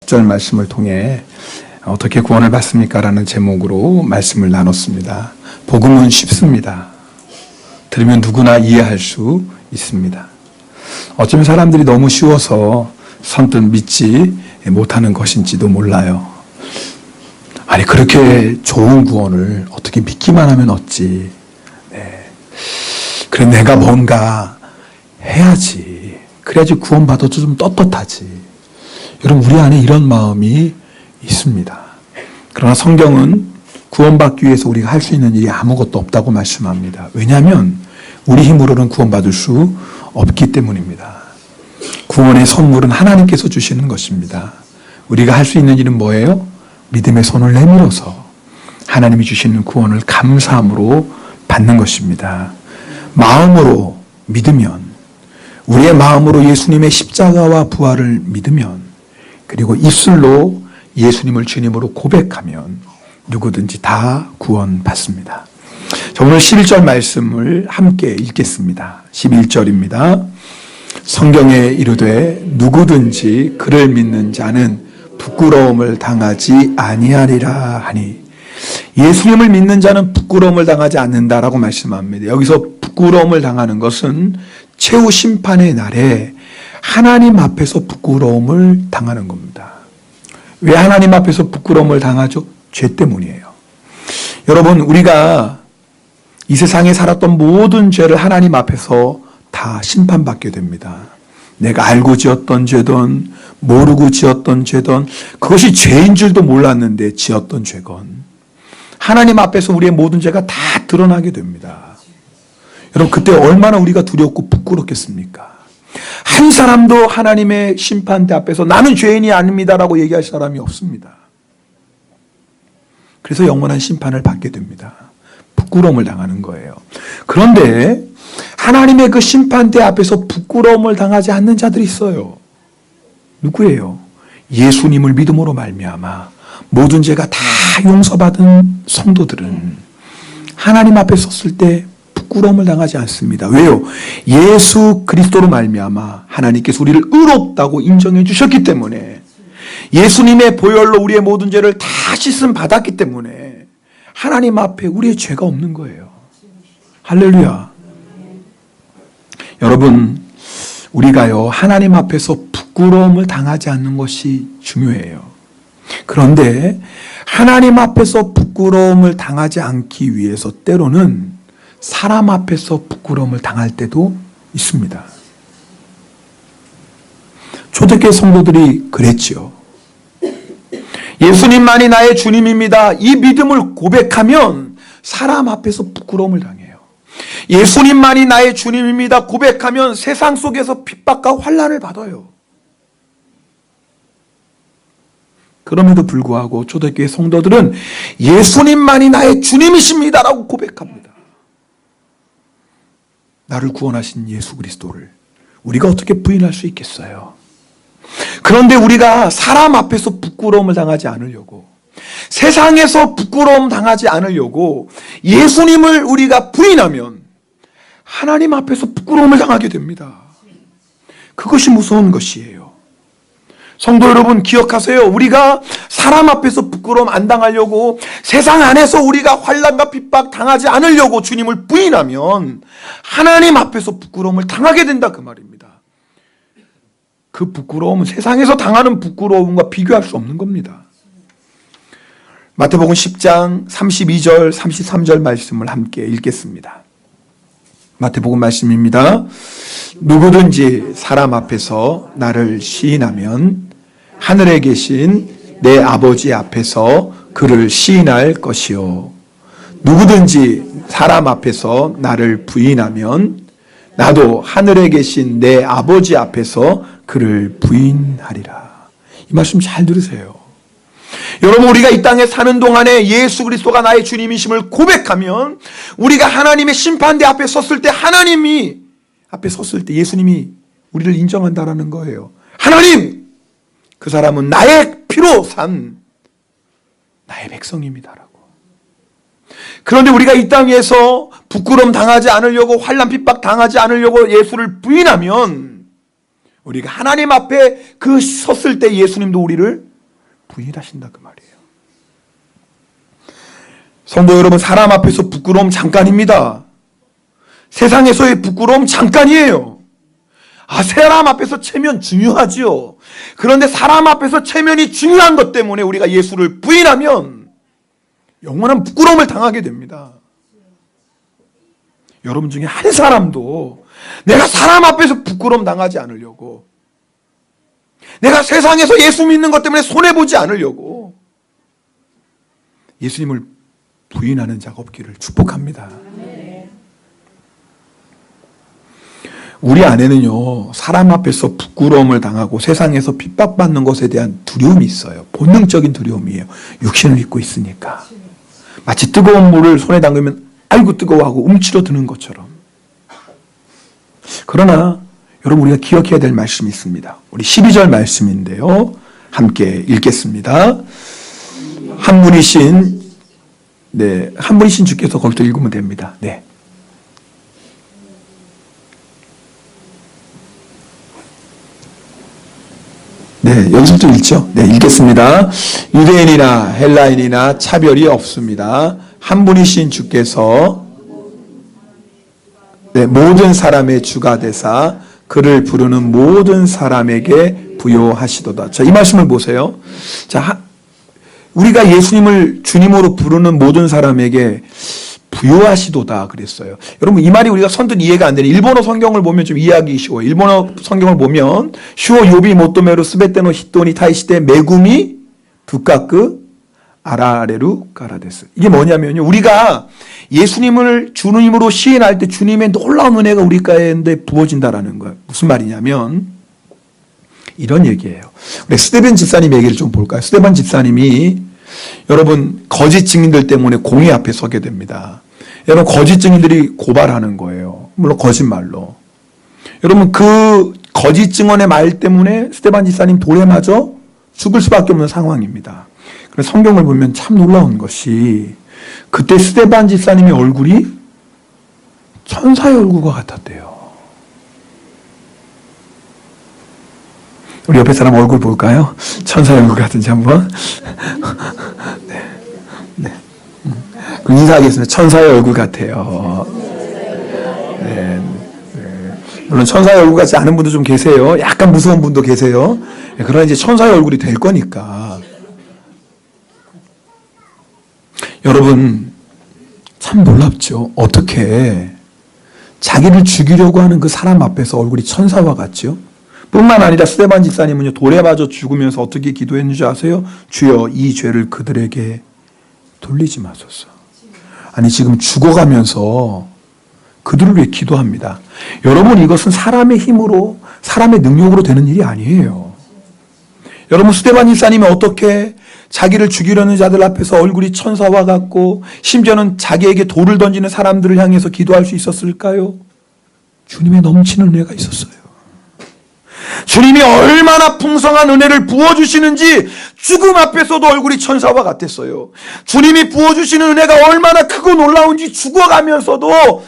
10절 말씀을 통해 어떻게 구원을 받습니까? 라는 제목으로 말씀을 나눴습니다. 복음은 쉽습니다. 들으면 누구나 이해할 수 있습니다. 어쩌면 사람들이 너무 쉬워서 선뜻 믿지 못하는 것인지도 몰라요. 아니, 그렇게 좋은 구원을 어떻게 믿기만 하면 어찌. 그래, 내가 뭔가 해야지. 그래야지 구원받아도 좀 떳떳하지. 여러분, 우리 안에 이런 마음이 있습니다. 그러나 성경은 구원받기 위해서 우리가 할 수 있는 일이 아무것도 없다고 말씀합니다. 왜냐하면 우리 힘으로는 구원받을 수 없기 때문입니다. 구원의 선물은 하나님께서 주시는 것입니다. 우리가 할 수 있는 일은 뭐예요? 믿음의 손을 내밀어서 하나님이 주시는 구원을 감사함으로 받는 것입니다. 마음으로 믿으면, 우리의 마음으로 예수님의 십자가와 부활을 믿으면, 그리고 입술로 예수님을 주님으로 고백하면 누구든지 다 구원받습니다. 자, 오늘 11절 말씀을 함께 읽겠습니다. 11절입니다. 성경에 이르되 누구든지 그를 믿는 자는 부끄러움을 당하지 아니하리라 하니, 예수님을 믿는 자는 부끄러움을 당하지 않는다라고 말씀합니다. 여기서 부끄러움을 당하는 것은 최후 심판의 날에 하나님 앞에서 부끄러움을 당하는 겁니다. 왜 하나님 앞에서 부끄러움을 당하죠? 죄 때문이에요. 여러분, 우리가 이 세상에 살았던 모든 죄를 하나님 앞에서 다 심판받게 됩니다. 내가 알고 지었던 죄든 모르고 지었던 죄든, 그것이 죄인 줄도 몰랐는데 지었던 죄건, 하나님 앞에서 우리의 모든 죄가 다 드러나게 됩니다. 여러분, 그때 얼마나 우리가 두렵고 부끄럽겠습니까? 한 사람도 하나님의 심판대 앞에서 나는 죄인이 아닙니다라고 얘기할 사람이 없습니다. 그래서 영원한 심판을 받게 됩니다. 부끄러움을 당하는 거예요. 그런데 하나님의 그 심판대 앞에서 부끄러움을 당하지 않는 자들이 있어요. 누구예요? 예수님을 믿음으로 말미암아 모든 죄가 다 용서받은 성도들은 하나님 앞에 섰을 때 부끄러움을 당하지 않습니다. 왜요? 예수 그리스도로 말미암아 하나님께서 우리를 의롭다고 인정해 주셨기 때문에, 예수님의 보혈로 우리의 모든 죄를 다 씻음 받았기 때문에 하나님 앞에 우리의 죄가 없는 거예요. 할렐루야. 여러분, 우리가요, 하나님 앞에서 부끄러움을 당하지 않는 것이 중요해요. 그런데 하나님 앞에서 부끄러움을 당하지 않기 위해서 때로는 사람 앞에서 부끄러움을 당할 때도 있습니다. 초대교회 성도들이 그랬지요. 예수님만이 나의 주님입니다. 이 믿음을 고백하면 사람 앞에서 부끄러움을 당해요. 예수님만이 나의 주님입니다. 고백하면 세상 속에서 핍박과 환난을 받아요. 그럼에도 불구하고 초대교회 성도들은 예수님만이 나의 주님이십니다라고 고백합니다. 나를 구원하신 예수 그리스도를 우리가 어떻게 부인할 수 있겠어요? 그런데 우리가 사람 앞에서 부끄러움을 당하지 않으려고, 세상에서 부끄러움 당하지 않으려고 예수님을 우리가 부인하면 하나님 앞에서 부끄러움을 당하게 됩니다. 그것이 무서운 것이에요. 성도 여러분, 기억하세요. 우리가 사람 앞에서 부끄러움 안 당하려고, 세상 안에서 우리가 환난과 핍박 당하지 않으려고 주님을 부인하면 하나님 앞에서 부끄러움을 당하게 된다, 그 말입니다. 그 부끄러움은 세상에서 당하는 부끄러움과 비교할 수 없는 겁니다. 마태복음 10장 32절 33절 말씀을 함께 읽겠습니다. 마태복음 말씀입니다. 누구든지 사람 앞에서 나를 시인하면 하늘에 계신 내 아버지 앞에서 그를 시인할 것이요, 누구든지 사람 앞에서 나를 부인하면 나도 하늘에 계신 내 아버지 앞에서 그를 부인하리라. 이 말씀 잘 들으세요. 여러분, 우리가 이 땅에 사는 동안에 예수 그리스도가 나의 주님이심을 고백하면, 우리가 하나님의 심판대 앞에 섰을 때, 하나님이 앞에 섰을 때 예수님이 우리를 인정한다라는 거예요. 하나님, 그 사람은 나의 피로 산 나의 백성입니다라고. 그런데 우리가 이 땅에서 부끄러움 당하지 않으려고, 환난 핍박 당하지 않으려고 예수를 부인하면, 우리가 하나님 앞에 그 섰을 때 예수님도 우리를 부인하신다 그 말이에요. 성도 여러분, 사람 앞에서 부끄러움 잠깐입니다. 세상에서의 부끄러움 잠깐이에요. 사람 앞에서 체면 중요하지요. 그런데 사람 앞에서 체면이 중요한 것 때문에 우리가 예수를 부인하면 영원한 부끄러움을 당하게 됩니다. 여러분 중에 한 사람도 내가 사람 앞에서 부끄러움 당하지 않으려고, 내가 세상에서 예수 믿는 것 때문에 손해보지 않으려고 예수님을 부인하는 자가 없기를 축복합니다. 우리 안에는요, 사람 앞에서 부끄러움을 당하고 세상에서 핍박받는 것에 대한 두려움이 있어요. 본능적인 두려움이에요. 육신을 입고 있으니까. 마치 뜨거운 물을 손에 담그면 아이고 뜨거워하고 움츠러드는 것처럼. 그러나 여러분, 우리가 기억해야 될 말씀이 있습니다. 우리 12절 말씀인데요, 함께 읽겠습니다. 한 분이신 주께서 거기서 읽으면 됩니다. 네. 네, 여기서부터 읽죠. 네, 읽겠습니다. 유대인이나 헬라인이나 차별이 없습니다. 한 분이신 주께서 모든 사람의 주가 되사 그를 부르는 모든 사람에게 부요하시도다. 자, 이 말씀을 보세요. 자, 우리가 예수님을 주님으로 부르는 모든 사람에게 부요하시도다 그랬어요. 여러분, 이 말이 우리가 선뜻 이해가 안 되는, 일본어 성경을 보면 좀 이해하기 쉬워요. 일본어 성경을 보면 슈오 요비 모토메로 스베테노 히토니 타이시테 메구미 부카크 아라레루 가라데스. 이게 뭐냐면요, 우리가 예수님을 주님으로 시인할 때 주님의 놀라운 은혜가 우리 가운데 부어진다라는 거예요. 무슨 말이냐면 이런 얘기예요. 우리 스데반 집사님 얘기를 좀 볼까요? 스데반 집사님이 여러분 거짓 증인들 때문에 공의 앞에 서게 됩니다. 여러분, 거짓 증인들이 고발하는 거예요. 물론 거짓말로. 여러분, 그 거짓 증언의 말 때문에 스데반 집사님 돌에 맞아 죽을 수밖에 없는 상황입니다. 그래서 성경을 보면 참 놀라운 것이, 그때 스데반 집사님의 얼굴이 천사의 얼굴과 같았대요. 우리 옆에 사람 얼굴 볼까요? 천사의 얼굴 같은지 한번. 네. 네. 그럼 인사하겠습니다. 천사의 얼굴 같아요. 네. 네. 물론 천사의 얼굴 같지 않은 분도 좀 계세요. 약간 무서운 분도 계세요. 네. 그러나 이제 천사의 얼굴이 될 거니까. 여러분, 참 놀랍죠? 어떻게 자기를 죽이려고 하는 그 사람 앞에서 얼굴이 천사와 같죠? 뿐만 아니라 스데반 집사님은요, 돌에 맞아 죽으면서 어떻게 기도했는지 아세요? 주여, 이 죄를 그들에게 돌리지 마소서. 아니, 지금 죽어가면서 그들을 위해 기도합니다. 여러분, 이것은 사람의 힘으로, 사람의 능력으로 되는 일이 아니에요. 여러분, 스데반 집사님이 어떻게 자기를 죽이려는 자들 앞에서 얼굴이 천사와 같고 심지어는 자기에게 돌을 던지는 사람들을 향해서 기도할 수 있었을까요? 주님의 넘치는 은혜가 있었어요. 주님이 얼마나 풍성한 은혜를 부어주시는지 죽음 앞에서도 얼굴이 천사와 같았어요. 주님이 부어주시는 은혜가 얼마나 크고 놀라운지 죽어가면서도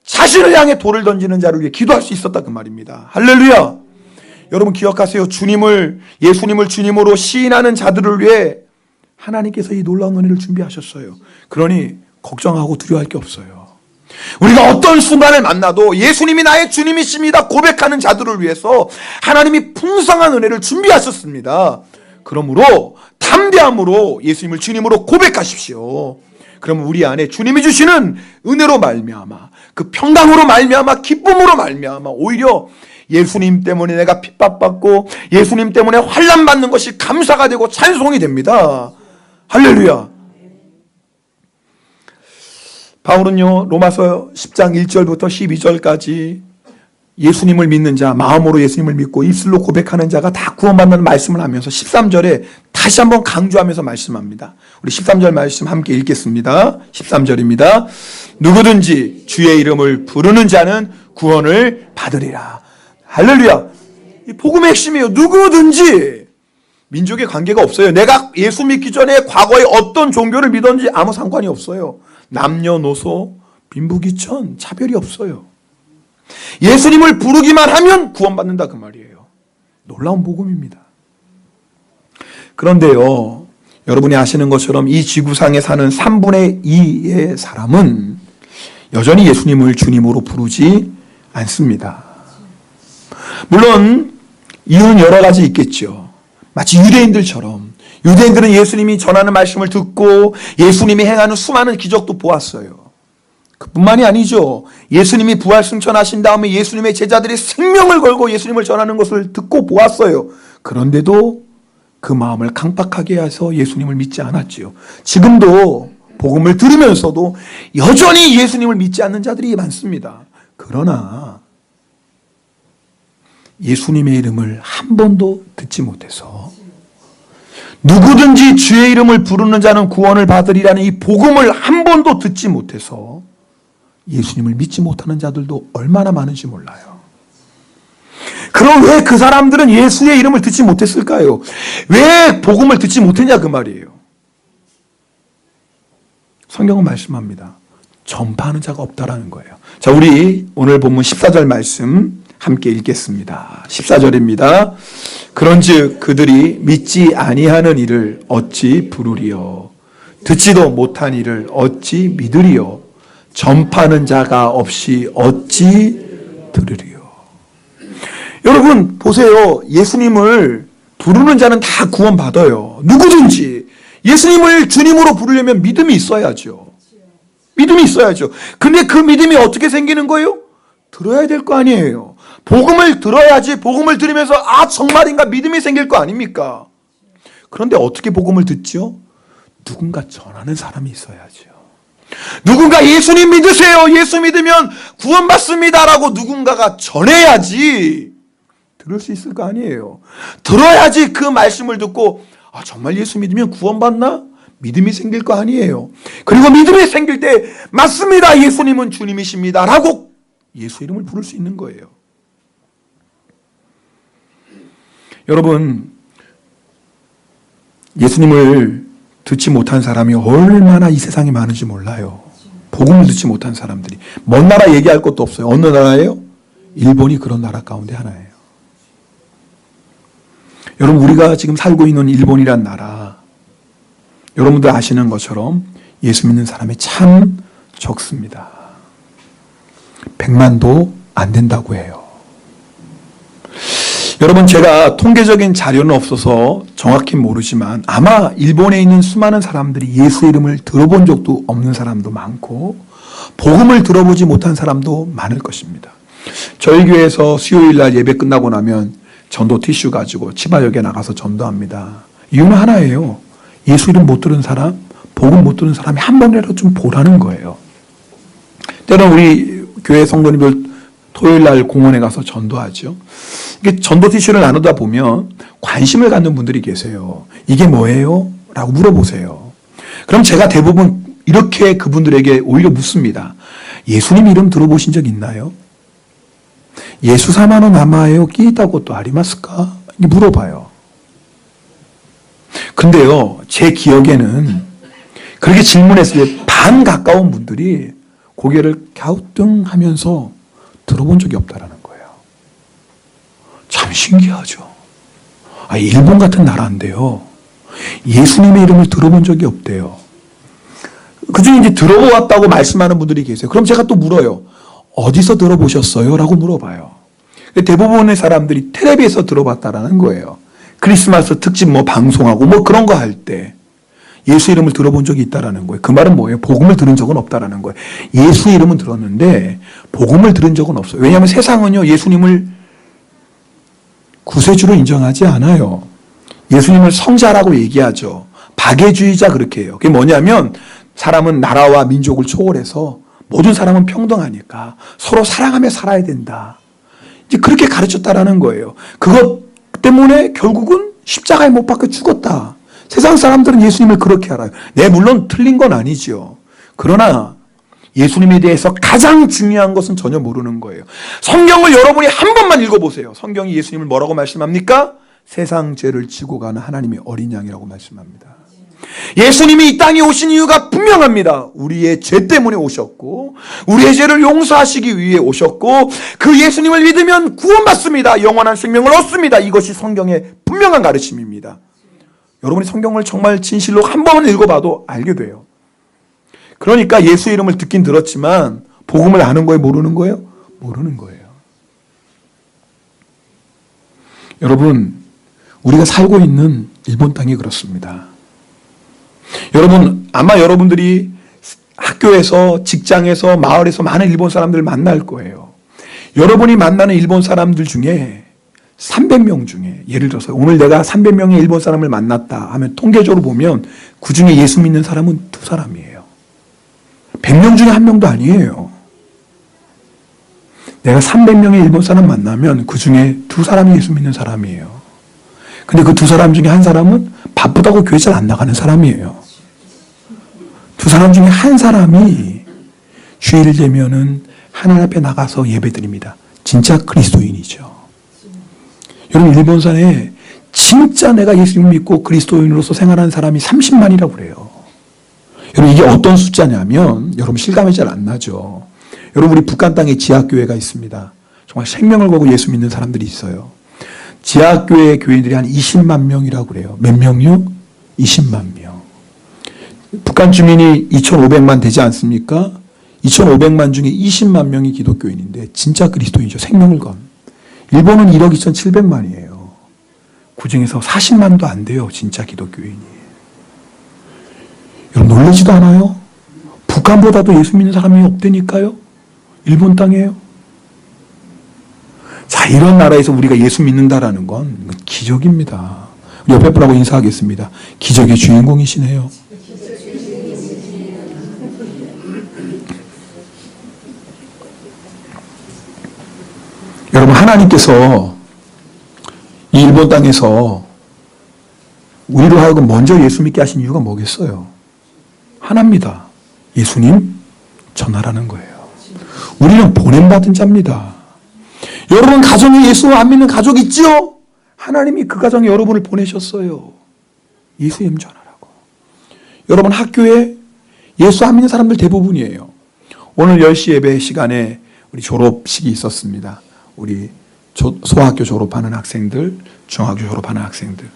자신을 향해 돌을 던지는 자를 위해 기도할 수 있었다 그 말입니다. 할렐루야. 여러분 기억하세요. 예수님을 주님으로 시인하는 자들을 위해 하나님께서 이 놀라운 은혜를 준비하셨어요. 그러니 걱정하고 두려워할 게 없어요. 우리가 어떤 순간을 만나도 예수님이 나의 주님이십니다 고백하는 자들을 위해서 하나님이 풍성한 은혜를 준비하셨습니다. 그러므로 담대함으로 예수님을 주님으로 고백하십시오. 그러면 우리 안에 주님이 주시는 은혜로 말미암아, 그 평강으로 말미암아, 기쁨으로 말미암아 오히려 예수님 때문에 내가 핍박받고 예수님 때문에 환난받는 것이 감사가 되고 찬송이 됩니다. 할렐루야. 바울은요, 로마서 10장 1절부터 12절까지 예수님을 믿는 자, 마음으로 예수님을 믿고 입술로 고백하는 자가 다 구원받는 말씀을 하면서 13절에 다시 한번 강조하면서 말씀합니다. 우리 13절 말씀 함께 읽겠습니다. 13절입니다. 누구든지 주의 이름을 부르는 자는 구원을 받으리라. 할렐루야. 이 복음의 핵심이에요. 누구든지. 민족에 관계가 없어요. 내가 예수 믿기 전에 과거에 어떤 종교를 믿었는지 아무 상관이 없어요. 남녀노소, 빈부귀천 차별이 없어요. 예수님을 부르기만 하면 구원받는다 그 말이에요. 놀라운 복음입니다. 그런데요, 여러분이 아시는 것처럼 이 지구상에 사는 3분의 2의 사람은 여전히 예수님을 주님으로 부르지 않습니다. 물론 이유는 여러 가지 있겠죠. 마치 유대인들처럼 유대인들은 예수님이 전하는 말씀을 듣고 예수님이 행하는 수많은 기적도 보았어요. 그뿐만이 아니죠. 예수님이 부활 승천하신 다음에 예수님의 제자들이 생명을 걸고 예수님을 전하는 것을 듣고 보았어요. 그런데도 그 마음을 강팍하게 해서 예수님을 믿지 않았지요. 지금도 복음을 들으면서도 여전히 예수님을 믿지 않는 자들이 많습니다. 그러나 예수님의 이름을 한 번도 듣지 못해서 누구든지 주의 이름을 부르는 자는 구원을 받으리라는 이 복음을 한 번도 듣지 못해서 예수님을 믿지 못하는 자들도 얼마나 많은지 몰라요. 그럼 왜 그 사람들은 예수의 이름을 듣지 못했을까요? 왜 복음을 듣지 못했냐 그 말이에요. 성경은 말씀합니다. 전파하는 자가 없다라는 거예요. 자, 우리 오늘 본문 14절 말씀 함께 읽겠습니다. 14절입니다. 그런즉 그들이 믿지 아니하는 이를 어찌 부르리요? 듣지도 못한 이를 어찌 믿으리요? 전파하는 자가 없이 어찌 들으리요? 여러분 보세요. 예수님을 부르는 자는 다 구원받아요. 누구든지 예수님을 주님으로 부르려면 믿음이 있어야죠. 믿음이 있어야죠. 근데 그 믿음이 어떻게 생기는 거예요? 들어야 될 거 아니에요. 복음을 들어야지 복음을 들으면서 아 정말인가 믿음이 생길 거 아닙니까? 그런데 어떻게 복음을 듣죠? 누군가 전하는 사람이 있어야죠. 누군가 예수님 믿으세요. 예수 믿으면 구원받습니다라고 누군가가 전해야지 들을 수 있을 거 아니에요. 들어야지 그 말씀을 듣고 아 정말 예수 믿으면 구원받나? 믿음이 생길 거 아니에요. 그리고 믿음이 생길 때 맞습니다. 예수님은 주님이십니다. 라고 예수 이름을 부를 수 있는 거예요. 여러분 예수님을 듣지 못한 사람이 얼마나 이 세상에 많은지 몰라요. 복음을 듣지 못한 사람들이. 먼 나라 얘기할 것도 없어요. 어느 나라예요? 일본이 그런 나라 가운데 하나예요. 여러분 우리가 지금 살고 있는 일본이란 나라 여러분들 아시는 것처럼 예수 믿는 사람이 참 적습니다. 100만도 안 된다고 해요. 여러분 제가 통계적인 자료는 없어서 정확히 모르지만 아마 일본에 있는 수많은 사람들이 예수 이름을 들어본 적도 없는 사람도 많고 복음을 들어보지 못한 사람도 많을 것입니다. 저희 교회에서 수요일날 예배 끝나고 나면 전도 티슈 가지고 치바역에 나가서 전도합니다. 이유는 하나예요. 예수 이름 못 들은 사람, 복음 못 들은 사람이 한 번이라도 좀 보라는 거예요. 때로는 우리 교회 성도님들 토요일날 공원에 가서 전도하죠. 이게 전도 티슈를 나누다 보면 관심을 갖는 분들이 계세요. 이게 뭐예요? 라고 물어보세요. 그럼 제가 대부분 이렇게 그분들에게 오히려 묻습니다. 예수님 이름 들어보신 적 있나요? 예수사마노 나마에요 끼이다고 또 아리마스까? 물어봐요. 근데요, 제 기억에는 그렇게 질문했을 때 반 가까운 분들이 고개를 갸우뚱하면서 들어본 적이 없다라는 거예요. 참 신기하죠. 아, 일본 같은 나라인데요. 예수님의 이름을 들어본 적이 없대요. 그중에 이제 들어보았다고 말씀하는 분들이 계세요. 그럼 제가 또 물어요. 어디서 들어보셨어요? 라고 물어봐요. 대부분의 사람들이 텔레비에서 들어봤다라는 거예요. 크리스마스 특집 방송하고 그런 거 할 때 예수 이름을 들어본 적이 있다라는 거예요. 그 말은 뭐예요? 복음을 들은 적은 없다라는 거예요. 예수 이름은 들었는데 복음을 들은 적은 없어요. 왜냐하면 세상은요 예수님을 구세주로 인정하지 않아요. 예수님을 성자라고 얘기하죠. 박애주의자 그렇게 해요. 그게 뭐냐면 사람은 나라와 민족을 초월해서 모든 사람은 평등하니까 서로 사랑하며 살아야 된다. 이제 그렇게 가르쳤다라는 거예요. 그것 때문에 결국은 십자가에 못 박혀 죽었다. 세상 사람들은 예수님을 그렇게 알아요. 네, 물론 틀린 건 아니죠. 그러나 예수님에 대해서 가장 중요한 것은 전혀 모르는 거예요. 성경을 여러분이 한 번만 읽어보세요. 성경이 예수님을 뭐라고 말씀합니까? 세상 죄를 지고 가는 하나님의 어린 양이라고 말씀합니다. 예수님이 이 땅에 오신 이유가 분명합니다. 우리의 죄 때문에 오셨고 우리의 죄를 용서하시기 위해 오셨고 그 예수님을 믿으면 구원받습니다. 영원한 생명을 얻습니다. 이것이 성경의 분명한 가르침입니다. 여러분이 성경을 정말 진실로 한 번은 읽어봐도 알게 돼요. 그러니까 예수의 이름을 듣긴 들었지만 복음을 아는 거예요? 모르는 거예요? 모르는 거예요. 여러분, 우리가 살고 있는 일본 땅이 그렇습니다. 여러분, 아마 여러분들이 학교에서, 직장에서, 마을에서 많은 일본 사람들을 만날 거예요. 여러분이 만나는 일본 사람들 중에 300명 중에, 예를 들어서 오늘 내가 300명의 일본 사람을 만났다 하면 통계적으로 보면 그 중에 예수 믿는 사람은 2사람이에요. 100명 중에 1명도 아니에요. 내가 300명의 일본 사람 만나면 그 중에 2사람이 예수 믿는 사람이에요. 근데 그 2사람 중에 1사람은 바쁘다고 교회 잘 안 나가는 사람이에요. 2사람 중에 1사람이 주일 되면은 하나님 앞에 나가서 예배드립니다. 진짜 그리스도인이죠. 여러분, 일본산에 진짜 내가 예수님 믿고 그리스도인으로서 생활하는 사람이 30만이라고 그래요. 여러분, 이게 어떤 숫자냐면, 여러분 실감이 잘 안 나죠. 여러분, 우리 북한 땅에 지하교회가 있습니다. 정말 생명을 걸고 예수 믿는 사람들이 있어요. 지하교회 교인들이 한 20만 명이라고 그래요. 몇 명요? 20만 명. 북한 주민이 2,500만 되지 않습니까? 2,500만 중에 20만 명이 기독교인인데 진짜 그리스도인이죠. 생명을 건. 일본은 1억 2,700만이에요. 그 중에서 40만도 안 돼요. 진짜 기독교인이. 여러분, 놀라지도 않아요? 북한보다도 예수 믿는 사람이 없다니까요? 일본 땅이에요. 자, 이런 나라에서 우리가 예수 믿는다라는 건 기적입니다. 옆에 분하고 인사하겠습니다. 기적의 주인공이시네요. 여러분, 하나님께서 이 일본 땅에서 우리로 하여금 먼저 예수 믿게 하신 이유가 뭐겠어요? 하나입니다. 예수님 전하라는 거예요. 우리는 보냄받은 자입니다. 여러분 가정에 예수 안 믿는 가족 있죠? 하나님이 그 가정에 여러분을 보내셨어요. 예수님 전하라고. 여러분 학교에 예수 안 믿는 사람들 대부분이에요. 오늘 10시 예배 시간에 우리 졸업식이 있었습니다. 우리 소학교 졸업하는 학생들, 중학교 졸업하는 학생들.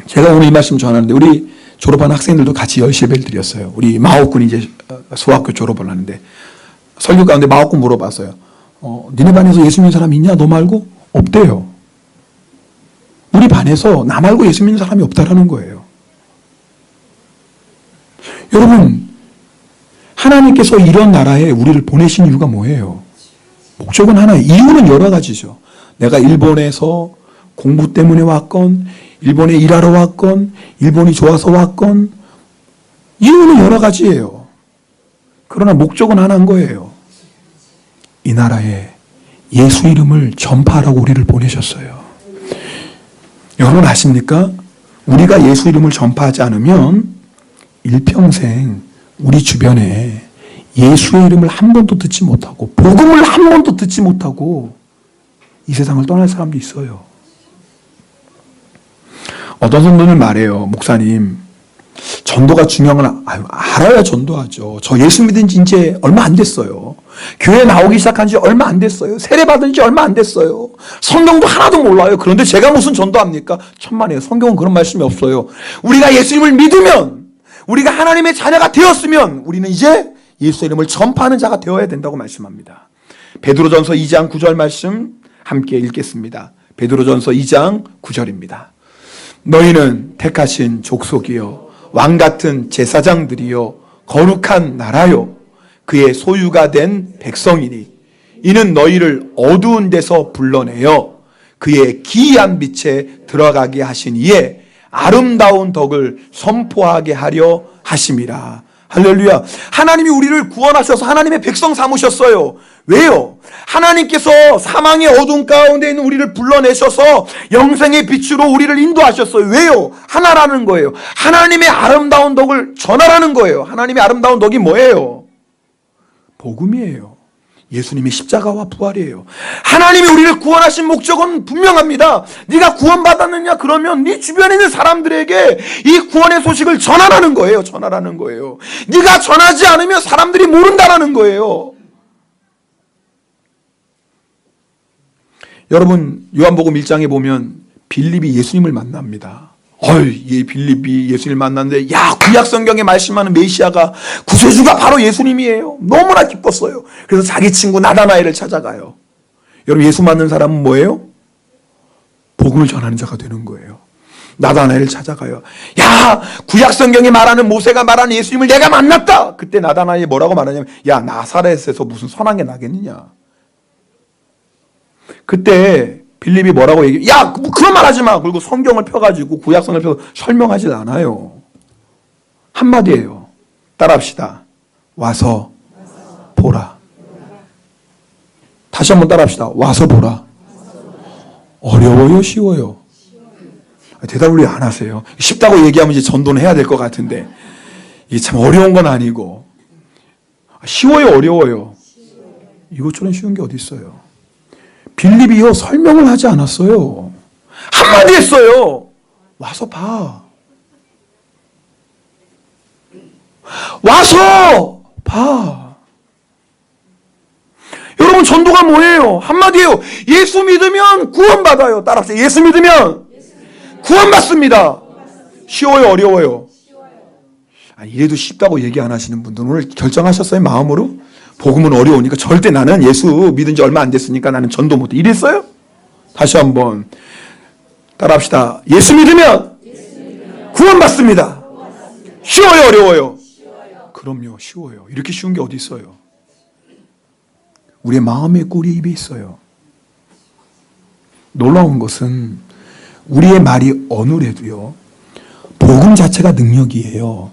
제가 오늘 이 말씀 전하는데 우리 졸업하는 학생들도 같이 10시 예배를 드렸어요. 우리 마옥군이 이제 소학교 졸업을 하는데 설교 가운데 마옥군 물어봤어요. 니네 반에서 예수 믿는 사람 있냐? 너 말고? 없대요. 우리 반에서 나 말고 예수 믿는 사람이 없다라는 거예요. 여러분, 하나님께서 이런 나라에 우리를 보내신 이유가 뭐예요? 목적은 하나예요. 이유는 여러 가지죠. 내가 일본에서 공부 때문에 왔건, 일본에 일하러 왔건, 일본이 좋아서 왔건, 이유는 여러 가지예요. 그러나 목적은 하나인 거예요. 이 나라에 예수 이름을 전파하라고 우리를 보내셨어요. 여러분 아십니까? 우리가 예수 이름을 전파하지 않으면 일평생 우리 주변에 예수의 이름을 한 번도 듣지 못하고 복음을 한 번도 듣지 못하고 이 세상을 떠날 사람도 있어요. 어떤 성도는 말해요. 목사님, 전도가 중요한 건 알아야 전도하죠. 저 예수 믿은 지 이제 얼마 안 됐어요. 교회 나오기 시작한 지 얼마 안 됐어요. 세례 받은 지 얼마 안 됐어요. 성경도 하나도 몰라요. 그런데 제가 무슨 전도합니까? 천만에요. 성경은 그런 말씀이 없어요. 우리가 예수님을 믿으면, 우리가 하나님의 자녀가 되었으면 우리는 이제 예수의 이름을 전파하는 자가 되어야 된다고 말씀합니다. 베드로전서 2장 9절 말씀 함께 읽겠습니다. 베드로전서 2장 9절입니다. 너희는 택하신 족속이요 왕같은 제사장들이요 거룩한 나라요 그의 소유가 된 백성이니 이는 너희를 어두운 데서 불러내어 그의 기이한 빛에 들어가게 하신 이에 아름다운 덕을 선포하게 하려 하심이라. 할렐루야. 하나님이 우리를 구원하셔서 하나님의 백성 삼으셨어요. 왜요? 하나님께서 사망의 어둠 가운데 있는 우리를 불러내셔서 영생의 빛으로 우리를 인도하셨어요. 왜요? 하나라는 거예요. 하나님의 아름다운 덕을 전하라는 거예요. 하나님의 아름다운 덕이 뭐예요? 복음이에요. 예수님의 십자가와 부활이에요. 하나님이 우리를 구원하신 목적은 분명합니다. 네가 구원받았느냐? 그러면 네 주변에 있는 사람들에게 이 구원의 소식을 전하라는 거예요. 전하라는 거예요. 네가 전하지 않으면 사람들이 모른다라는 거예요. 여러분 요한복음 1장에 보면 빌립이 예수님을 만납니다. 이 빌립이 예수님을 만났는데, 야, 구약 성경에 말씀하는 메시아가, 구세주가 바로 예수님이에요. 너무나 기뻤어요. 그래서 자기 친구 나다나엘을 찾아가요. 여러분, 예수 만난 사람은 뭐예요? 복음을 전하는 자가 되는 거예요. 나다나엘을 찾아가요. 야, 구약 성경에 말하는 모세가 말하는 예수님을 내가 만났다. 그때 나다나엘이 뭐라고 말하냐면, 야, 나사렛에서 무슨 선한 게 나겠느냐. 그때 빌립이 뭐라고 얘기해? 야, 그런 말 하지 마. 그리고 성경을 펴가지고 구약성을 펴고 설명하지 않아요. 한마디예요. 따라합시다. 와서 보라. 다시 한번 따라합시다. 와서 보라. 어려워요, 쉬워요? 대답을 왜 안 하세요? 쉽다고 얘기하면 이제 전도는 해야 될 것 같은데, 이게 참 어려운 건 아니고, 쉬워요, 어려워요? 이것처럼 쉬운 게 어디 있어요? 빌립이요, 설명을 하지 않았어요. 한마디 했어요. 와서 봐. 와서 봐. 여러분, 전도가 뭐예요? 한마디예요. 예수 믿으면 구원받아요. 따라합시다. 예수 믿으면 구원받습니다. 쉬워요, 어려워요? 이래도 쉽다고 얘기 안 하시는 분들은 오늘 결정하셨어요, 마음으로? 복음은 어려우니까 절대 나는 예수 믿은 지 얼마 안 됐으니까 나는 전도 못해. 이랬어요? 다시 한번 따라합시다. 예수 믿으면 구원받습니다. 쉬워요, 어려워요? 그럼요, 쉬워요. 이렇게 쉬운 게 어디 있어요? 우리의 마음의 꿀이 입에 있어요. 놀라운 것은 우리의 말이 어느래도요, 복음 자체가 능력이에요.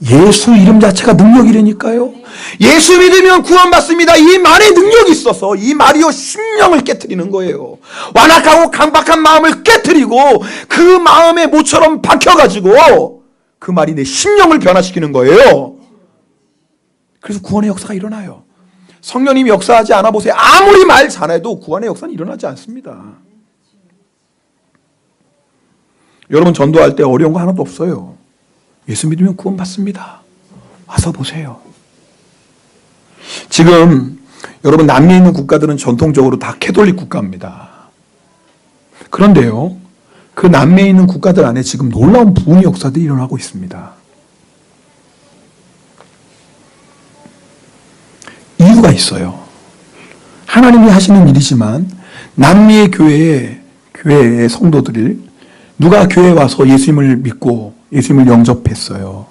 예수 이름 자체가 능력이라니까요. 예수 믿으면 구원받습니다. 이 말에 능력이 있어서 이 말이요, 심령을 깨트리는 거예요. 완악하고 강박한 마음을 깨트리고 그 마음에 모처럼 박혀가지고 그 말이 내 심령을 변화시키는 거예요. 그래서 구원의 역사가 일어나요. 성령님이 역사하지 않아 보세요. 아무리 말 잘해도 구원의 역사는 일어나지 않습니다. 여러분, 전도할 때 어려운 거 하나도 없어요. 예수 믿으면 구원받습니다. 와서 보세요. 지금 여러분, 남미에 있는 국가들은 전통적으로 다 캐톨릭 국가입니다. 그런데요, 그 남미에 있는 국가들 안에 지금 놀라운 부흥의 역사들이 일어나고 있습니다. 이유가 있어요. 하나님이 하시는 일이지만 남미의 교회의 성도들을 누가 교회에 와서 예수님을 믿고 예수님을 영접했어요.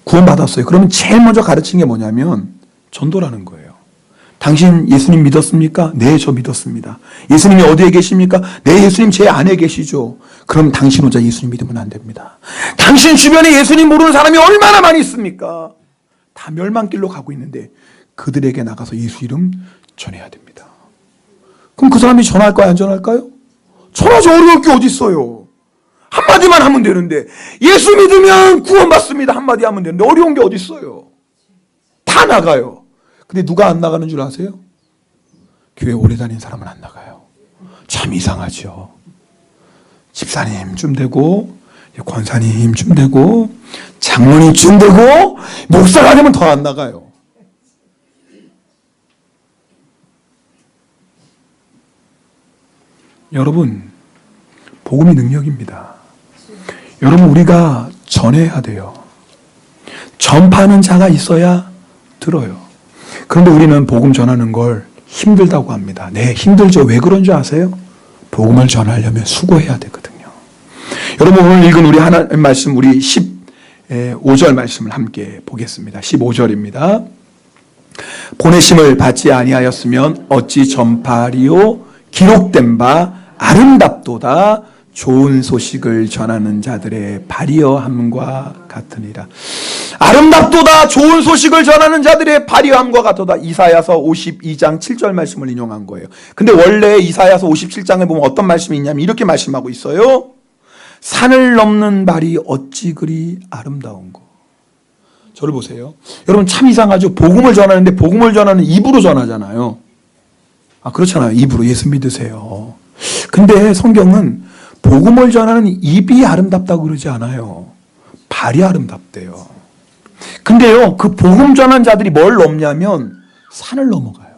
구원받았어요. 그러면 제일 먼저 가르치는 게 뭐냐면 전도라는 거예요. 당신 예수님 믿었습니까? 네, 저 믿었습니다. 예수님이 어디에 계십니까? 네, 예수님 제 안에 계시죠. 그럼 당신 혼자 예수님 믿으면 안 됩니다. 당신 주변에 예수님 모르는 사람이 얼마나 많이 있습니까? 다 멸망길로 가고 있는데 그들에게 나가서 예수 이름 전해야 됩니다. 그럼 그 사람이 전할까요? 안 전할까요? 전하지. 어려울 게 어디 있어요? 한마디만 하면 되는데, 예수 믿으면 구원받습니다. 한마디 하면 되는데 어려운 게 어디 있어요? 다 나가요. 근데 누가 안 나가는 줄 아세요? 교회 오래 다닌 사람은 안 나가요. 참 이상하죠. 집사님쯤 되고 권사님쯤 되고 장로님쯤 되고 목사가 되면 더 안 나가요. 여러분, 복음이 능력입니다. 여러분, 우리가 전해야 돼요. 전파하는 자가 있어야 들어요. 그런데 우리는 복음 전하는 걸 힘들다고 합니다. 네, 힘들죠. 왜 그런 줄 아세요? 복음을 전하려면 수고해야 되거든요. 여러분, 오늘 읽은 우리 하나님 말씀, 우리 15절 말씀을 함께 보겠습니다. 15절입니다. 보내심을 받지 아니하였으면 어찌 전파하리요? 기록된 바 아름답도다. 좋은 소식을 전하는 자들의 발휘함과 같으니라. 아름답도다. 좋은 소식을 전하는 자들의 발휘함과 같도다. 이사야서 52장 7절 말씀을 인용한 거예요. 근데 원래 이사야서 57장을 보면 어떤 말씀이 있냐면 이렇게 말씀하고 있어요. 산을 넘는 발이 어찌 그리 아름다운고. 저를 보세요. 여러분, 참 이상하죠. 복음을 전하는데 복음을 전하는 입으로 전하잖아요. 그렇잖아요. 입으로 예수 믿으세요. 근데 성경은 복음을 전하는 입이 아름답다고 그러지 않아요. 발이 아름답대요. 근데요, 그 복음 전하는 자들이 뭘 넘냐면 산을 넘어가요.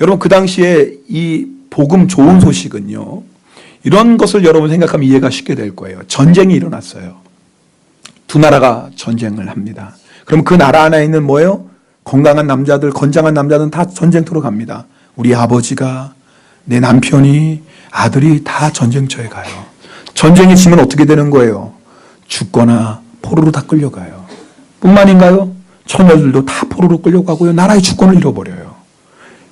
여러분, 그 당시에 이 복음 좋은 소식은요, 이런 것을 여러분 생각하면 이해가 쉽게 될 거예요. 전쟁이 일어났어요. 두 나라가 전쟁을 합니다. 그럼 그 나라 안에 있는 뭐예요? 건강한 남자들, 건장한 남자들은 다 전쟁터로 갑니다. 우리 아버지가, 내 남편이, 아들이 다 전쟁터에 가요. 전쟁이 지면 어떻게 되는 거예요? 죽거나 포로로 다 끌려가요. 뿐만인가요? 처녀들도 다 포로로 끌려가고요. 나라의 주권을 잃어버려요.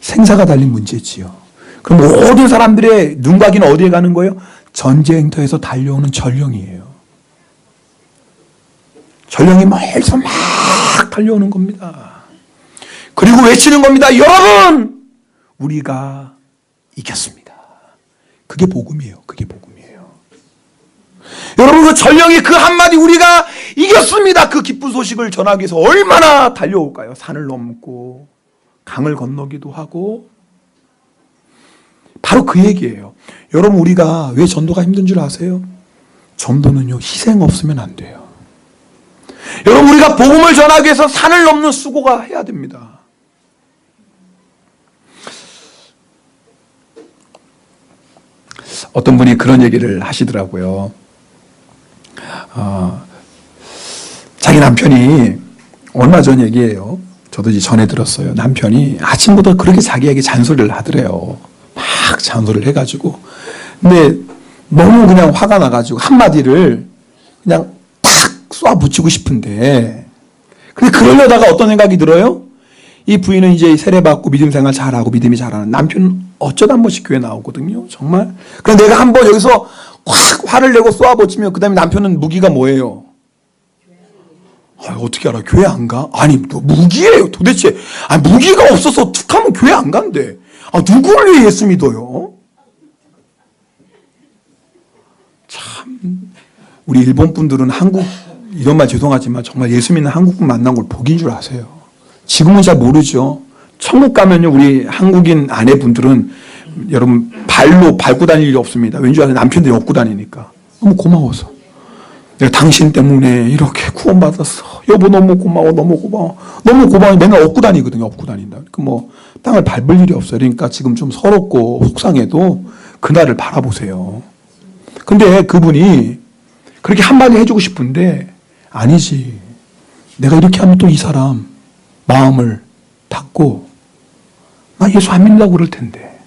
생사가 달린 문제지요. 그럼 모든 사람들의 눈과 귀는 어디에 가는 거예요? 전쟁터에서 달려오는 전령이에요. 전령이 멀리서 막 달려오는 겁니다. 그리고 외치는 겁니다. 여러분! 우리가 이겼습니다. 그게 복음이에요. 그게 복음이에요. 여러분, 그 전령이 그 한마디 우리가 이겼습니다. 그 기쁜 소식을 전하기 위해서 얼마나 달려올까요? 산을 넘고 강을 건너기도 하고. 바로 그 얘기예요. 여러분, 우리가 왜 전도가 힘든 줄 아세요? 전도는요, 희생 없으면 안 돼요. 여러분, 우리가 복음을 전하기 위해서 산을 넘는 수고가 해야 됩니다. 어떤 분이 그런 얘기를 하시더라고요. 자기 남편이 얼마 전 얘기예요. 저도 이제 전에 들었어요. 남편이 아침부터 그렇게 자기에게 잔소리를 하더래요. 막 잔소리를 해가지고. 근데 너무 그냥 화가 나가지고 한마디를 그냥 탁 쏴붙이고 싶은데, 근데 그러려다가 어떤 생각이 들어요? 이 부인은 이제 세례받고 믿음 생활 잘하고 믿음이 잘하는, 남편은 어쩌다 한 번씩 교회 나오거든요. 정말. 그럼 내가 한번 여기서 확 화를 내고 쏘아붙이면 그 다음에 남편은 무기가 뭐예요? 어떻게 알아? 교회 안 가? 아니, 무기예요 도대체. 아니, 무기가 없어서 툭 하면 교회 안 간대. 누구를 위해 예수 믿어요? 참, 우리 일본 분들은 한국, 이런 말 죄송하지만 정말 예수 믿는 한국분 만난 걸 복인 줄 아세요. 지금은 잘 모르죠. 천국 가면요, 우리 한국인 아내분들은 여러분 발로 밟고 다닐 일이 없습니다. 왠지 아세요? 남편들이 업고 다니니까. 너무 고마워서. 내가 당신 때문에 이렇게 구원받았어. 여보 너무 고마워, 너무 고마워. 너무 고마워. 맨날 업고 다니거든요. 업고 다닌다. 그 뭐 땅을 밟을 일이 없어요. 그러니까 지금 좀 서럽고 속상해도 그날을 바라보세요. 근데 그분이 그렇게 한마디 해주고 싶은데, 아니지. 내가 이렇게 하면 또 이 사람 마음을 닫고 나 예수 안 믿는다고 그럴 텐데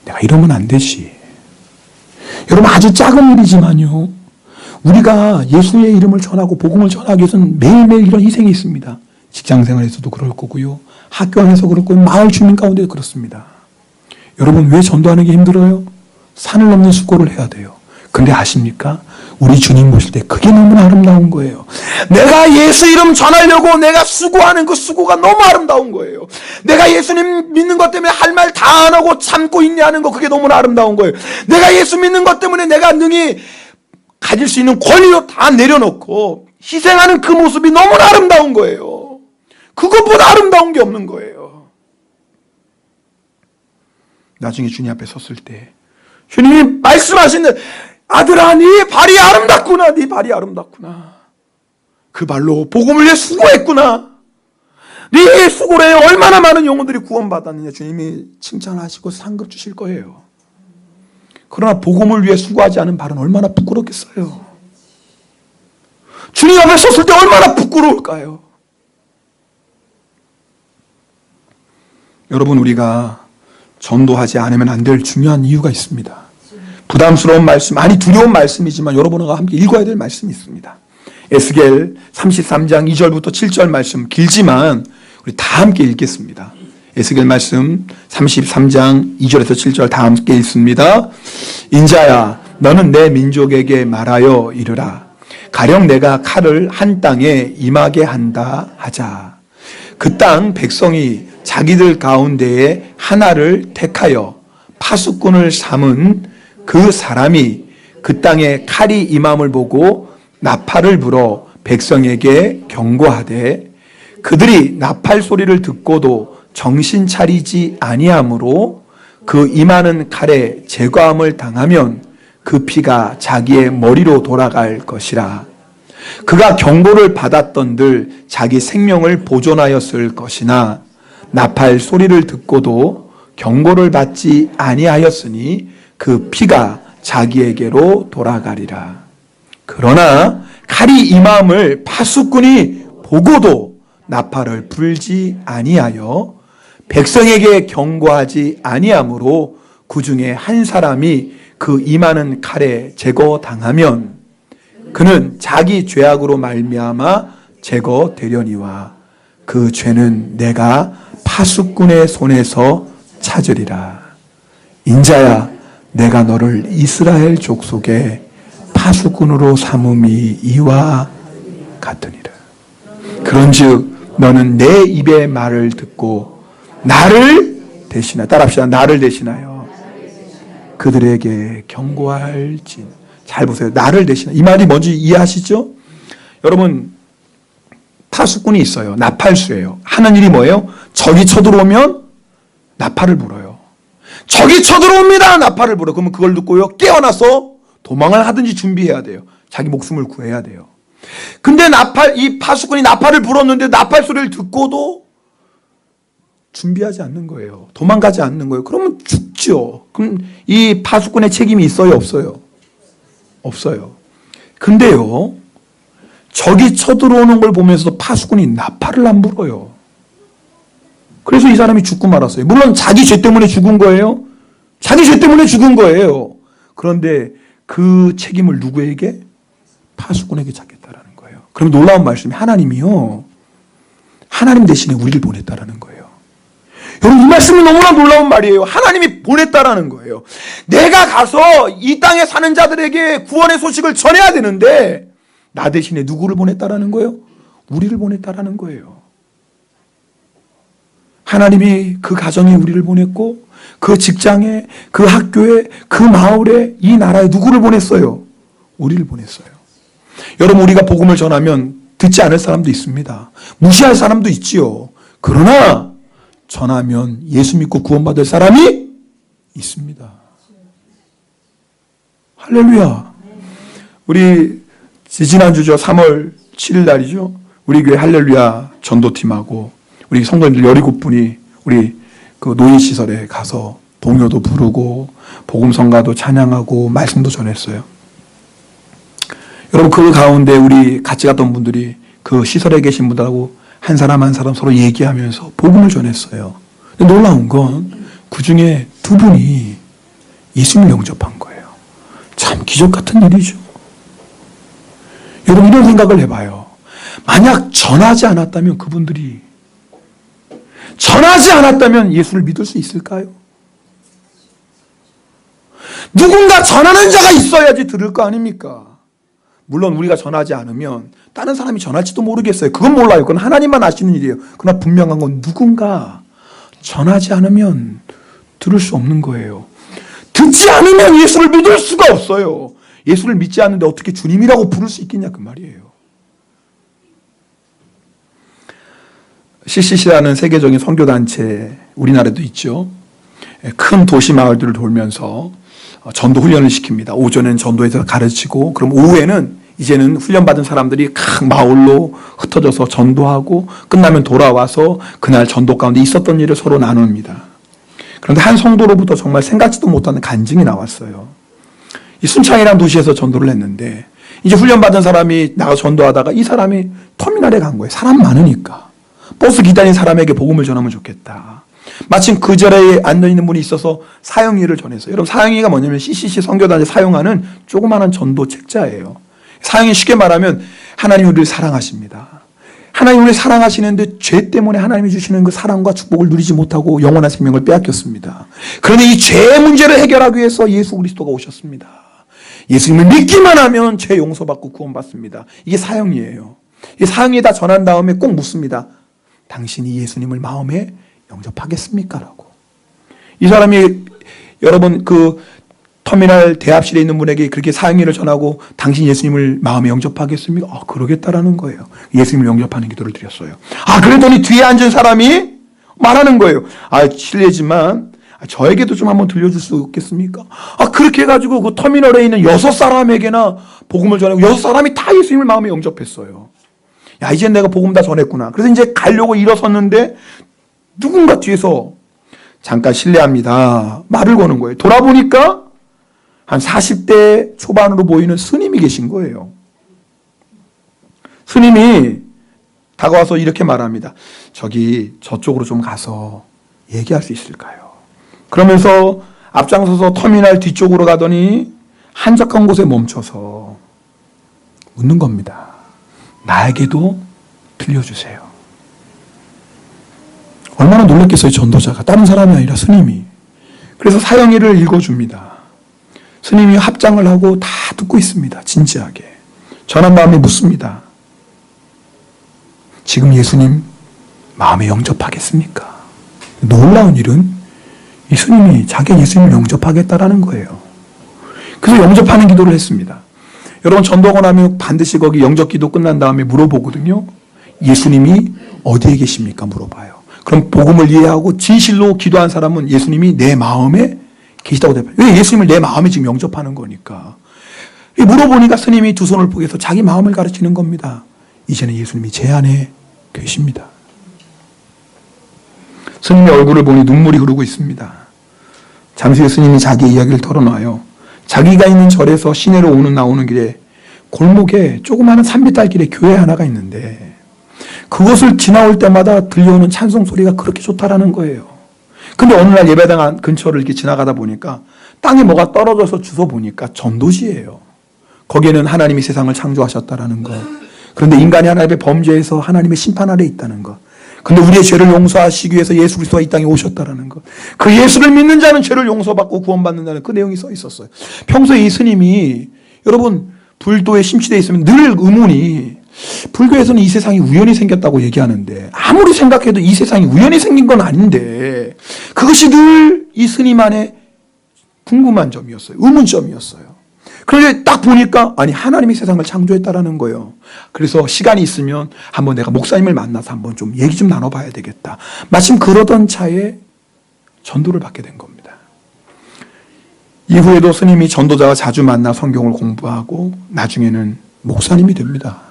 내가 이러면 안 되지. 여러분, 아주 작은 일이지만요, 우리가 예수의 이름을 전하고 복음을 전하기 위해서는 매일매일 이런 희생이 있습니다. 직장생활에서도 그럴 거고요, 학교 안에서 그럴 거고요, 마을 주민 가운데도 그렇습니다. 여러분, 왜 전도하는 게 힘들어요? 산을 넘는 수고를 해야 돼요. 근데 아십니까? 우리 주님 보실 때 그게 너무나 아름다운 거예요. 내가 예수 이름 전하려고 내가 수고하는 그 수고가 너무 아름다운 거예요. 내가 예수님 믿는 것 때문에 할 말 다 안 하고 참고 있냐는 거, 그게 너무나 아름다운 거예요. 내가 예수 믿는 것 때문에 내가 능히 가질 수 있는 권리도 다 내려놓고 희생하는 그 모습이 너무나 아름다운 거예요. 그것보다 아름다운 게 없는 거예요. 나중에 주님 앞에 섰을 때 주님이 말씀하시는, 아들아, 네 발이 아름답구나. 네 발이 아름답구나. 그 발로 복음을 위해 수고했구나. 네 수고로 해 얼마나 많은 영혼들이 구원받았느냐. 주님이 칭찬하시고 상급 주실 거예요. 그러나 복음을 위해 수고하지 않은 발은 얼마나 부끄럽겠어요. 주님 앞에 섰을 때 얼마나 부끄러울까요? 여러분, 우리가 전도하지 않으면 안 될 중요한 이유가 있습니다. 부담스러운 말씀, 아니 두려운 말씀이지만 여러분과 함께 읽어야 될 말씀이 있습니다. 에스겔 33장 2절부터 7절 말씀, 길지만 우리 다 함께 읽겠습니다. 에스겔 말씀 33장 2절에서 7절 다 함께 읽습니다. 인자야, 너는 내 민족에게 말하여 이르라. 가령 내가 칼을 한 땅에 임하게 한다 하자. 그 땅 백성이 자기들 가운데에 하나를 택하여 파수꾼을 삼은 그 사람이 그 땅에 칼이 임함을 보고 나팔을 불어 백성에게 경고하되, 그들이 나팔 소리를 듣고도 정신 차리지 아니하므로 그 임하는 칼에 제거함을 당하면 그 피가 자기의 머리로 돌아갈 것이라. 그가 경고를 받았던들 자기 생명을 보존하였을 것이나 나팔 소리를 듣고도 경고를 받지 아니하였으니 그 피가 자기에게로 돌아가리라. 그러나 칼이 임함을 파수꾼이 보고도 나팔을 불지 아니하여 백성에게 경고하지 아니하므로 그 중에 한 사람이 그 임하는 칼에 제거당하면 그는 자기 죄악으로 말미암아 제거되려니와 그 죄는 내가 파수꾼의 손에서 찾으리라. 인자야, 내가 너를 이스라엘 족속의 파수꾼으로 삼음이 이와 같으니라. 그런즉 너는 내 입의 말을 듣고 나를 대신하여, 따라합시다. 나를 대신하여 그들에게 경고할진. 잘 보세요. 나를 대신하여. 이 말이 뭔지 이해하시죠? 여러분, 파수꾼이 있어요. 나팔수예요. 하는 일이 뭐예요? 적이 쳐들어오면 나팔을 불어요. 적이 쳐들어옵니다. 나팔을 불어. 그러면 그걸 듣고요, 깨어나서 도망을 하든지 준비해야 돼요. 자기 목숨을 구해야 돼요. 근데 이 파수꾼이 나팔을 불었는데 나팔 소리를 듣고도 준비하지 않는 거예요. 도망가지 않는 거예요. 그러면 죽죠. 그럼 이 파수꾼의 책임이 있어요? 없어요? 없어요. 근데요, 적이 쳐들어오는 걸 보면서 파수꾼이 나팔을 안 불어요. 그래서 이 사람이 죽고 말았어요. 물론 자기 죄 때문에 죽은 거예요. 자기 죄 때문에 죽은 거예요. 그런데 그 책임을 누구에게? 파수꾼에게 찾겠다라는 거예요. 그럼 놀라운 말씀이 하나님이요, 하나님 대신에 우리를 보냈다라는 거예요. 여러분, 이 말씀은 너무나 놀라운 말이에요. 하나님이 보냈다라는 거예요. 내가 가서 이 땅에 사는 자들에게 구원의 소식을 전해야 되는데 나 대신에 누구를 보냈다라는 거예요? 우리를 보냈다라는 거예요. 하나님이 그 가정에 우리를 보냈고, 그 직장에, 그 학교에, 그 마을에, 이 나라에 누구를 보냈어요? 우리를 보냈어요. 여러분, 우리가 복음을 전하면 듣지 않을 사람도 있습니다. 무시할 사람도 있지요. 그러나 전하면 예수 믿고 구원받을 사람이 있습니다. 할렐루야. 우리 지난주죠. 3월 7일 날이죠. 우리 교회 할렐루야 전도팀하고 우리 성도님들 17분이 우리 그 노인시설에 가서 동요도 부르고 복음성가도 찬양하고 말씀도 전했어요. 여러분, 그 가운데 우리 같이 갔던 분들이 그 시설에 계신 분들하고 한 사람 한 사람 서로 얘기하면서 복음을 전했어요. 근데 놀라운 건 그 중에 2분이 예수님을 영접한 거예요. 참 기적 같은 일이죠. 여러분, 이런 생각을 해봐요. 만약 전하지 않았다면, 그분들이 전하지 않았다면 예수를 믿을 수 있을까요? 누군가 전하는 자가 있어야지 들을 거 아닙니까? 물론 우리가 전하지 않으면 다른 사람이 전할지도 모르겠어요. 그건 몰라요. 그건 하나님만 아시는 일이에요. 그러나 분명한 건 누군가 전하지 않으면 들을 수 없는 거예요. 듣지 않으면 예수를 믿을 수가 없어요. 예수를 믿지 않는데 어떻게 주님이라고 부를 수 있겠냐, 그 말이에요. CCC라는 세계적인 선교단체, 우리나라도 있죠. 큰 도시 마을들을 돌면서 전도 훈련을 시킵니다. 오전에는 전도에서 가르치고, 그럼 오후에는 이제는 훈련받은 사람들이 각 마을로 흩어져서 전도하고, 끝나면 돌아와서 그날 전도 가운데 있었던 일을 서로 나눕니다. 그런데 한 성도로부터 정말 생각지도 못하는 간증이 나왔어요. 이 순창이라는 도시에서 전도를 했는데, 이제 훈련받은 사람이 나가서 전도하다가 이 사람이 터미널에 간 거예요. 사람 많으니까. 버스 기다린 사람에게 복음을 전하면 좋겠다. 마침 그 자리에 앉아있는 분이 있어서 사형리를 전했어요. 여러분, 사형리가 뭐냐면 CCC 선교단에 사용하는 조그마한 전도 책자예요. 사형리 쉽게 말하면 하나님 우리를 사랑하십니다. 하나님 우리를 사랑하시는데 죄 때문에 하나님이 주시는 그 사랑과 축복을 누리지 못하고 영원한 생명을 빼앗겼습니다. 그런데 이 죄의 문제를 해결하기 위해서 예수 그리스도가 오셨습니다. 예수님을 믿기만 하면 죄 용서받고 구원받습니다. 이게 사형리예요. 이 사형리에다 전한 다음에 꼭 묻습니다. 당신이 예수님을 마음에 영접하겠습니까? 라고. 이 사람이 여러분 그 터미널 대합실에 있는 분에게 그렇게 사형리를 전하고 당신 예수님을 마음에 영접하겠습니까? 그러겠다라는 거예요. 예수님을 영접하는 기도를 드렸어요. 그랬더니 뒤에 앉은 사람이 말하는 거예요. 실례지만 저에게도 좀 한번 들려줄 수 있겠습니까? 그렇게 해가지고 그 터미널에 있는 6사람에게나 복음을 전하고 6사람이 다 예수님을 마음에 영접했어요. 이제 내가 복음 다 전했구나. 그래서 이제 가려고 일어섰는데 누군가 뒤에서 잠깐 실례합니다 말을 거는 거예요. 돌아보니까 한 40대 초반으로 보이는 스님이 계신 거예요. 스님이 다가와서 이렇게 말합니다. 저기 저쪽으로 좀 가서 얘기할 수 있을까요? 그러면서 앞장서서 터미널 뒤쪽으로 가더니 한적한 곳에 멈춰서 묻는 겁니다. 나에게도 들려주세요. 얼마나 놀랐겠어요, 전도자가. 다른 사람이 아니라 스님이. 그래서 사형일을 읽어줍니다. 스님이 합장을 하고 다 듣고 있습니다. 진지하게. 전한 마음에 묻습니다. 지금 예수님 마음에 영접하겠습니까? 놀라운 일은 이 스님이 자기 예수님을 영접하겠다라는 거예요. 그래서 영접하는 기도를 했습니다. 여러분, 전도하고 나면 반드시 거기 영접 기도 끝난 다음에 물어보거든요. 예수님이 어디에 계십니까? 물어봐요. 그럼 복음을 이해하고 진실로 기도한 사람은 예수님이 내 마음에 계시다고 대봐요. 왜? 예수님을 내 마음에 지금 영접하는 거니까. 물어보니까 스님이 두 손을 포개서 자기 마음을 가르치는 겁니다. 이제는 예수님이 제 안에 계십니다. 스님의 얼굴을 보니 눈물이 흐르고 있습니다. 잠시 후에 스님이 자기 이야기를 털어놔요. 자기가 있는 절에서 시내로 나오는 길에 골목에 조그마한 산비탈길에 교회 하나가 있는데 그것을 지나올 때마다 들려오는 찬송 소리가 그렇게 좋다라는 거예요. 근데 어느 날 예배당 근처를 이렇게 지나가다 보니까 땅에 뭐가 떨어져서 주워 보니까 전도지예요. 거기에는 하나님이 세상을 창조하셨다라는 것. 그런데 인간이 하나님의 범죄에서 하나님의 심판 아래 있다는 것. 근데 우리의 죄를 용서하시기 위해서 예수 그리스도가 이 땅에 오셨다라는 것. 그 예수를 믿는 자는 죄를 용서받고 구원받는다는 그 내용이 써 있었어요. 평소에 이 스님이 여러분 불도에 심취되어 있으면 늘 의문이 불교에서는 이 세상이 우연히 생겼다고 얘기하는데 아무리 생각해도 이 세상이 우연히 생긴 건 아닌데 그것이 늘 이 스님 안에 궁금한 점이었어요. 의문점이었어요. 그런데 딱 보니까 아니 하나님이 세상을 창조했다라는 거예요. 그래서 시간이 있으면 한번 내가 목사님을 만나서 한번 좀 얘기 좀 나눠봐야 되겠다. 마침 그러던 차에 전도를 받게 된 겁니다. 이후에도 스님이 전도자와 자주 만나 성경을 공부하고 나중에는 목사님이 됩니다.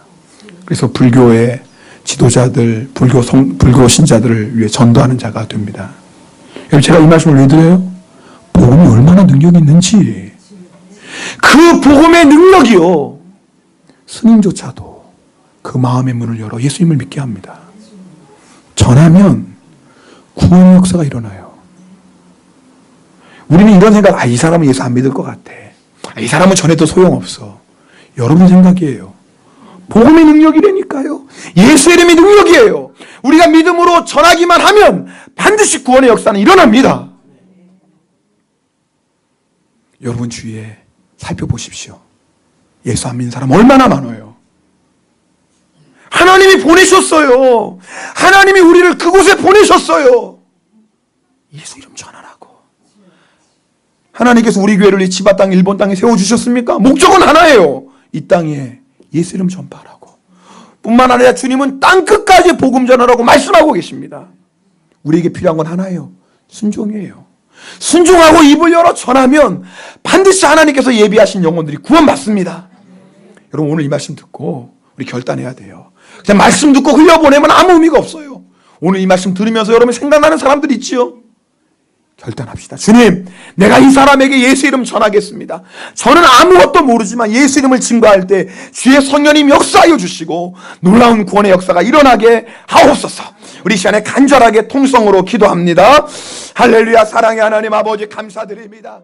그래서 불교의 지도자들, 불교 신자들을 위해 전도하는 자가 됩니다. 여러분, 제가 이 말씀을 왜 드려요? 복음이 얼마나 능력이 있는지. 그 복음의 능력이요. 스님조차도 그 마음의 문을 열어 예수님을 믿게 합니다. 전하면 구원의 역사가 일어나요. 우리는 이런 생각, 이 사람은 예수 안 믿을 것 같아. 이 사람은 전해도 소용없어. 여러분 생각이에요. 복음의 능력이라니까요. 예수의 이름이 능력이에요. 우리가 믿음으로 전하기만 하면 반드시 구원의 역사는 일어납니다. 여러분 주위에 살펴보십시오. 예수 안 믿는 사람 얼마나 많아요. 하나님이 보내셨어요. 하나님이 우리를 그곳에 보내셨어요. 예수 이름 전하라고. 하나님께서 우리 교회를 이 치바 땅, 일본 땅에 세워주셨습니까? 목적은 하나예요. 이 땅에 예수 이름 전파하라고. 뿐만 아니라 주님은 땅끝까지 복음 전하라고 말씀하고 계십니다. 우리에게 필요한 건 하나예요. 순종이에요. 순종하고 입을 열어 전하면 반드시 하나님께서 예비하신 영혼들이 구원받습니다. 여러분 오늘 이 말씀 듣고 우리 결단해야 돼요. 그냥 말씀 듣고 흘려보내면 아무 의미가 없어요. 오늘 이 말씀 들으면서 여러분 생각나는 사람들 있지요? 결단합시다. 주님, 내가 이 사람에게 예수 이름 전하겠습니다. 저는 아무것도 모르지만 예수 이름을 증거할 때 주의 성령님 역사하여 주시고 놀라운 구원의 역사가 일어나게 하옵소서. 우리 시간에 간절하게 통성으로 기도합니다. 할렐루야. 사랑의 하나님 아버지 감사드립니다.